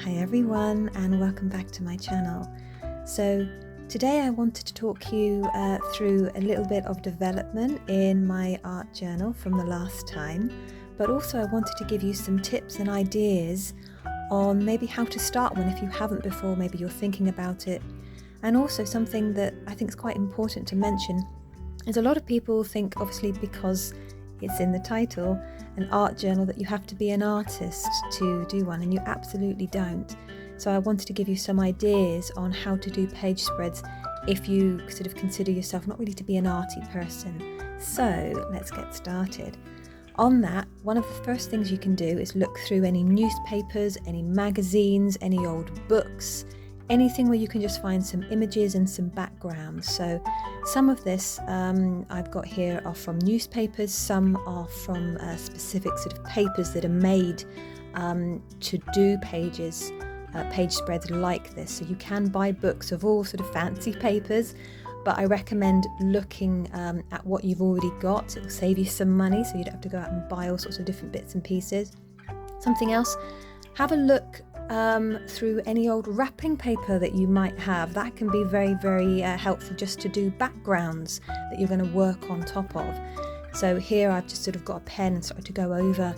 Hi everyone, and welcome back to my channel. So today I wanted to talk you through a little bit of development in my art journal from the last time, but also I wanted to give you some tips and ideas on maybe how to start one if you haven't before, maybe you're thinking about it. And also something that I think is quite important to mention is a lot of people think, obviously because it's in the title, an art journal, that you have to be an artist to do one, and you absolutely don't. So I wanted to give you some ideas on how to do page spreads if you sort of consider yourself not really to be an arty person. So let's get started. On that, one of the first things you can do is look through any newspapers, any magazines, any old books, anything where you can just find some images and some backgrounds. So some of this I've got here are from newspapers, some are from specific sort of papers that are made to do page spreads like this. So you can buy books of all sort of fancy papers, but I recommend looking at what you've already got. It will save you some money, so you don't have to go out and buy all sorts of different bits and pieces. Something else, have a look through any old wrapping paper that you might have. That can be very, very helpful just to do backgrounds that you're going to work on top of. So here I've just sort of got a pen and started to go over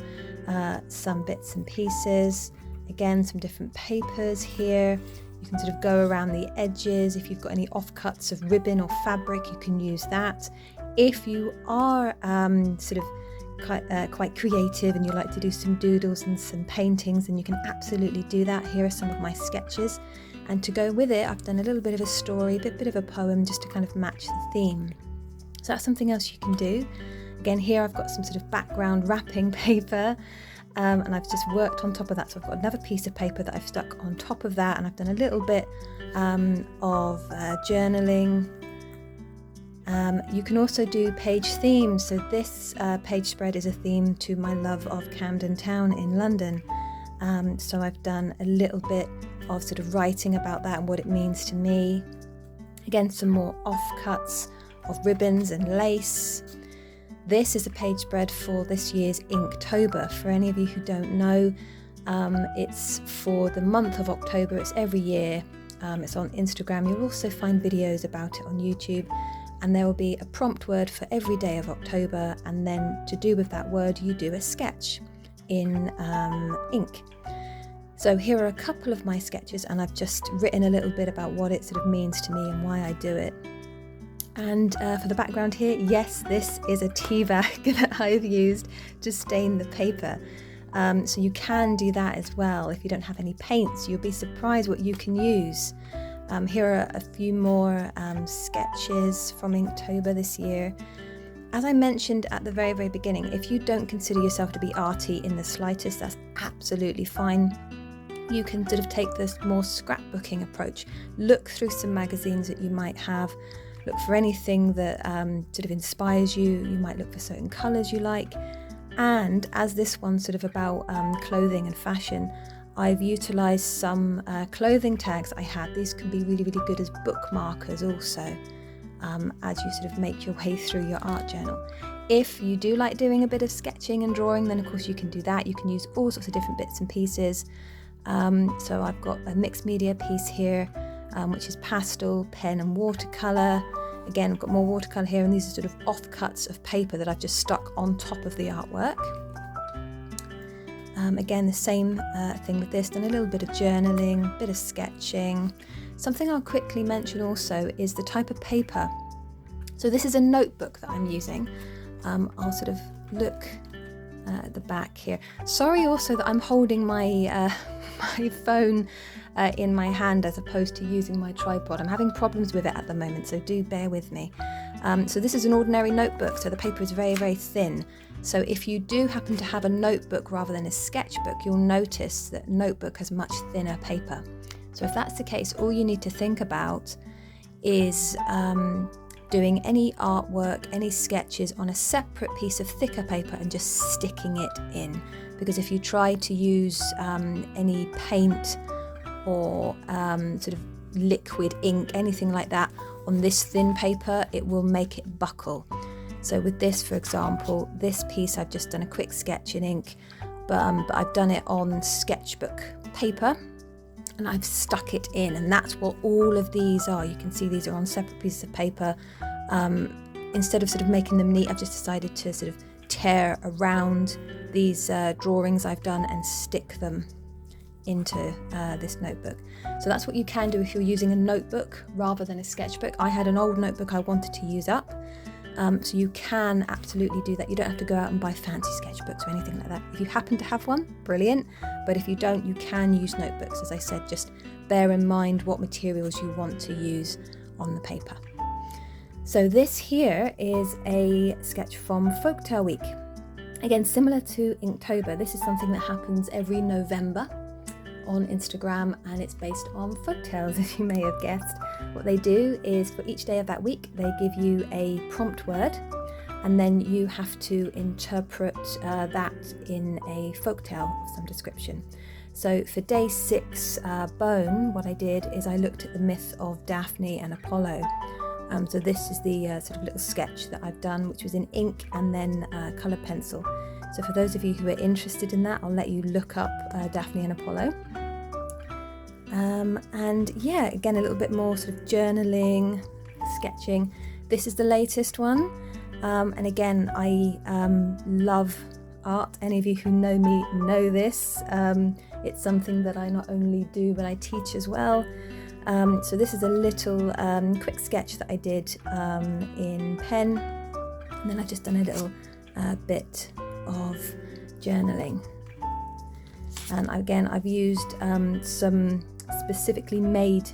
some bits and pieces. Again, some different papers here. You can sort of go around the edges. If you've got any offcuts of ribbon or fabric, you can use that. If you are sort of quite creative and you like to do some doodles and some paintings, and you can absolutely do that. Here are some of my sketches, and to go with it I've done a little bit of a story, a bit of a poem, just to kind of match the theme. So that's something else you can do. Again, here I've got some sort of background wrapping paper, and I've just worked on top of that. So I've got another piece of paper that I've stuck on top of that, and I've done a little bit of journaling. You can also do page themes. So this page spread is a theme to my love of Camden Town in London. So I've done a little bit of sort of writing about that and what it means to me. Again, some more offcuts of ribbons and lace. This is a page spread for this year's Inktober. For any of you who don't know, it's for the month of October. It's every year. It's on Instagram. You'll also find videos about it on YouTube. And there will be a prompt word for every day of October, and then to do with that word you do a sketch in ink. So here are a couple of my sketches, and I've just written a little bit about what it sort of means to me and why I do it. And for the background here, yes, this is a tea bag that I've used to stain the paper. So you can do that as well. If you don't have any paints, you'll be surprised what you can use. Here are a few more sketches from Inktober this year. As I mentioned at the very, very beginning, if you don't consider yourself to be arty in the slightest, that's absolutely fine. You can sort of take this more scrapbooking approach. Look through some magazines that you might have. Look for anything that sort of inspires you. You might look for certain colours you like. And as this one's sort of about clothing and fashion, I've utilised some clothing tags I had. These can be really, really good as bookmarkers also, as you sort of make your way through your art journal. If you do like doing a bit of sketching and drawing, then of course you can do that. You can use all sorts of different bits and pieces. So I've got a mixed media piece here, which is pastel, pen and watercolour. Again, I've got more watercolour here, and these are sort of offcuts of paper that I've just stuck on top of the artwork. Again, the same thing with this, done a little bit of journaling, bit of sketching. Something I'll quickly mention also is the type of paper. So this is a notebook that I'm using. I'll sort of look at the back here. Sorry also that I'm holding my my phone in my hand as opposed to using my tripod. I'm having problems with it at the moment, so do bear with me. So this is an ordinary notebook, so the paper is very, very thin. So if you do happen to have a notebook rather than a sketchbook, you'll notice that notebook has much thinner paper. So if that's the case, all you need to think about is doing any artwork, any sketches on a separate piece of thicker paper and just sticking it in. Because if you try to use any paint or sort of liquid ink, anything like that, on this thin paper, it will make it buckle. So with this, for example, this piece I've just done a quick sketch in ink, but I've done it on sketchbook paper. and I've stuck it in, and that's what all of these are. You can see these are on separate pieces of paper. Instead of sort of making them neat, I've just decided to sort of tear around these drawings I've done and stick them into this notebook. So that's what you can do if you're using a notebook rather than a sketchbook. I had an old notebook I wanted to use up, so you can absolutely do that. You don't have to go out and buy fancy sketchbooks or anything like that. If you happen to have one, brilliant, but if you don't, you can use notebooks. As I said, just bear in mind what materials you want to use on the paper. So this here is a sketch from Folktale Week. Again, similar to Inktober, this is something that happens every November on Instagram, and it's based on folktales, as you may have guessed. What they do is for each day of that week, they give you a prompt word, and then you have to interpret that in a folktale of some description. So for day 6, Bone, what I did is I looked at the myth of Daphne and Apollo. So this is the sort of little sketch that I've done, which was in ink and then colour pencil. So for those of you who are interested in that, I'll let you look up Daphne and Apollo. And yeah, again, a little bit more sort of journaling, sketching. This is the latest one. And again, I love art. Any of you who know me know this. It's something that I not only do, but I teach as well. So this is a little quick sketch that I did in pen, and then I've just done a little bit of journaling. And again, I've used some specifically made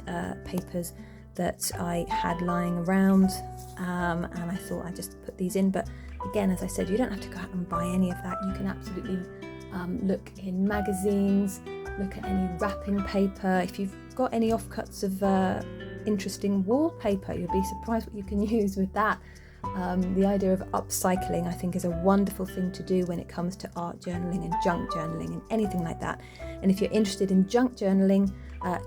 papers that I had lying around, and I thought I'd just put these in. But again, as I said, you don't have to go out and buy any of that. You can absolutely look in magazines, look at any wrapping paper. If you've got any offcuts of interesting wallpaper, you'll be surprised what you can use with that. The idea of upcycling, I think, is a wonderful thing to do when it comes to art journaling and junk journaling and anything like that. And if you're interested in junk journaling,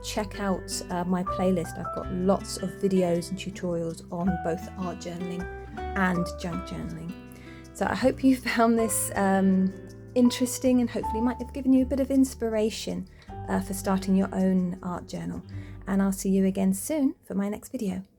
check out my playlist. I've got lots of videos and tutorials on both art journaling and junk journaling. So I hope you found this interesting, and hopefully might have given you a bit of inspiration for starting your own art journal. And I'll see you again soon for my next video.